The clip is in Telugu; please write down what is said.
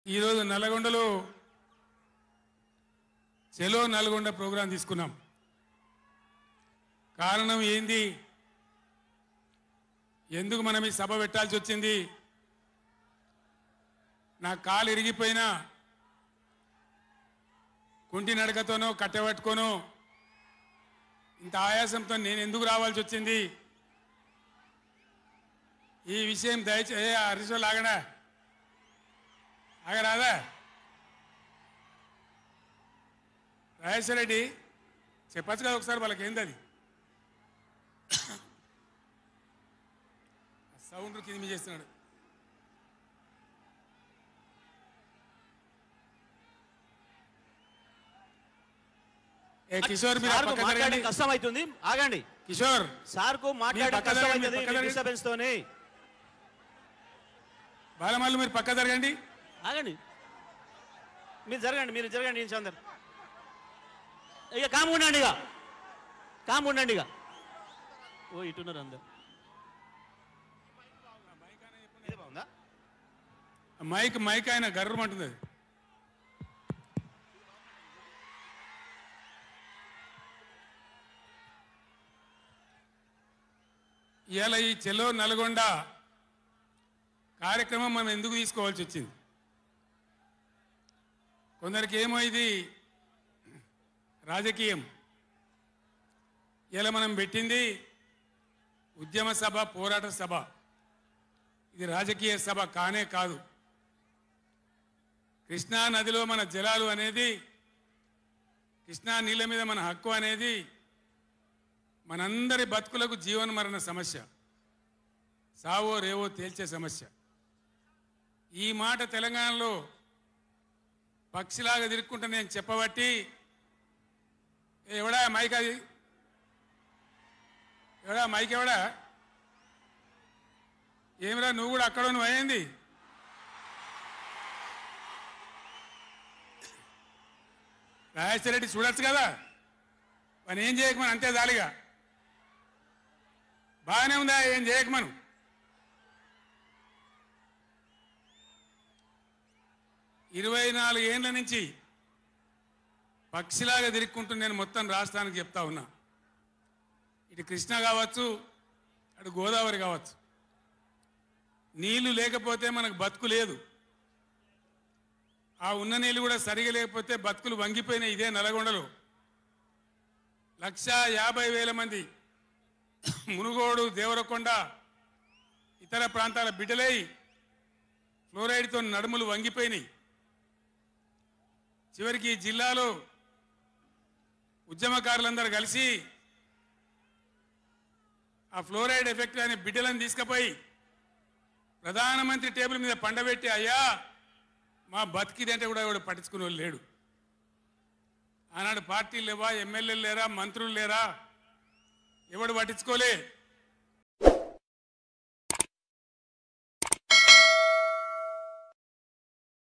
ఈరోజు నల్గొండలో చెలో నల్గొండ ప్రోగ్రాం తీసుకున్నాం. కారణం ఏంది, ఎందుకు మనం ఈ సభ పెట్టాల్సి వచ్చింది? నా కాలు ఇరిగిపోయినా కుంటి నడకతోనో కట్టెబట్టుకోనో ఇంత ఆయాసంతో నేను ఎందుకు రావాల్సి వచ్చింది? ఈ విషయం దయచేసి హరీశ్వర్ ఆగడా ఆగరాదా? రాజేశ్వర రెడ్డి చెప్పచ్చు కదా ఒకసారి, వాళ్ళకి ఏంది అది సౌండ్ కింద చేస్తున్నాడు. కిషోర్ మీరు కష్టం అవుతుంది, ఆగండి. కిషోర్ సార్ కు మాట్లాడడం కష్టం అవుతుంది డిస్టర్బెన్స్ తోని. బాలమల్లు మీరు పక్క జరగండి, ఆగండి. మీరు జరగండి అందరు ఇక కామ్ ఉండండి ఇక ఓ ఇటున్నారు అందరు. మైక్ ఆయన గర్రమంటుంది. అది ఇవాళ ఈ చెలో నల్గొండ కార్యక్రమం మనం ఎందుకు తీసుకోవాల్సి వచ్చింది? కొందరికి ఏమో ఇది రాజకీయం. ఇలా మనం పెట్టింది ఉద్యమ సభ, పోరాట సభ. ఇది రాజకీయ సభ కానే కాదు. కృష్ణా నదిలో మన జలాలు అనేది, కృష్ణా నీళ్ళ మీద మన హక్కు అనేది మనందరి బతుకులకు జీవన మరణ సమస్య, సావో రేవో తేల్చే సమస్య. ఈ మాట తెలంగాణలో పక్షిలాగా తిరుక్కుంటా నేను చెప్పబట్టి, ఎవడా మైక్, అది ఎవడా మైక్, ఎవడా ఏమిరా నువ్వు కూడా అక్కడ నువ్వు అయింది? రాజేశ్వర రెడ్డి చూడొచ్చు కదా, మనం ఏం చేయకమని అంతే జాలిగా. బాగానే ఉందా, ఏం చేయకమను. ఇరవై 24 ఏళ్ల నుంచి పక్షిలాగా తిరుక్కుంటూ నేను మొత్తం రాష్ట్రానికి చెప్తా ఉన్నా. ఇటు కృష్ణ కావచ్చు, అటు గోదావరి కావచ్చు, నీళ్లు లేకపోతే మనకు బతుకు లేదు. ఆ ఉన్న నీళ్ళు కూడా సరిగా లేకపోతే బతుకులు వంగిపోయినాయి. ఇదే నల్గొండలో 150,000 మంది మునుగోడు, దేవరకొండ, ఇతర ప్రాంతాల బిడ్డలై ఫ్లోరైడ్తో నడుములు వంగిపోయినాయి. చివరికి ఈ జిల్లాలో ఉద్యమకారులందరూ కలిసి ఆ ఫ్లోరైడ్ ఎఫెక్ట్ అనే బిడ్డలను తీసుకుపోయి ప్రధానమంత్రి టేబుల్ మీద పండబెట్టి, అయ్యా మా బతికిదంటే కూడా ఎవడు పట్టించుకునే వాళ్ళు లేడు. ఆనాడు పార్టీలు లేవా, ఎమ్మెల్యేలు లేరా, మంత్రులు లేరా, ఎవడు పట్టించుకోలే.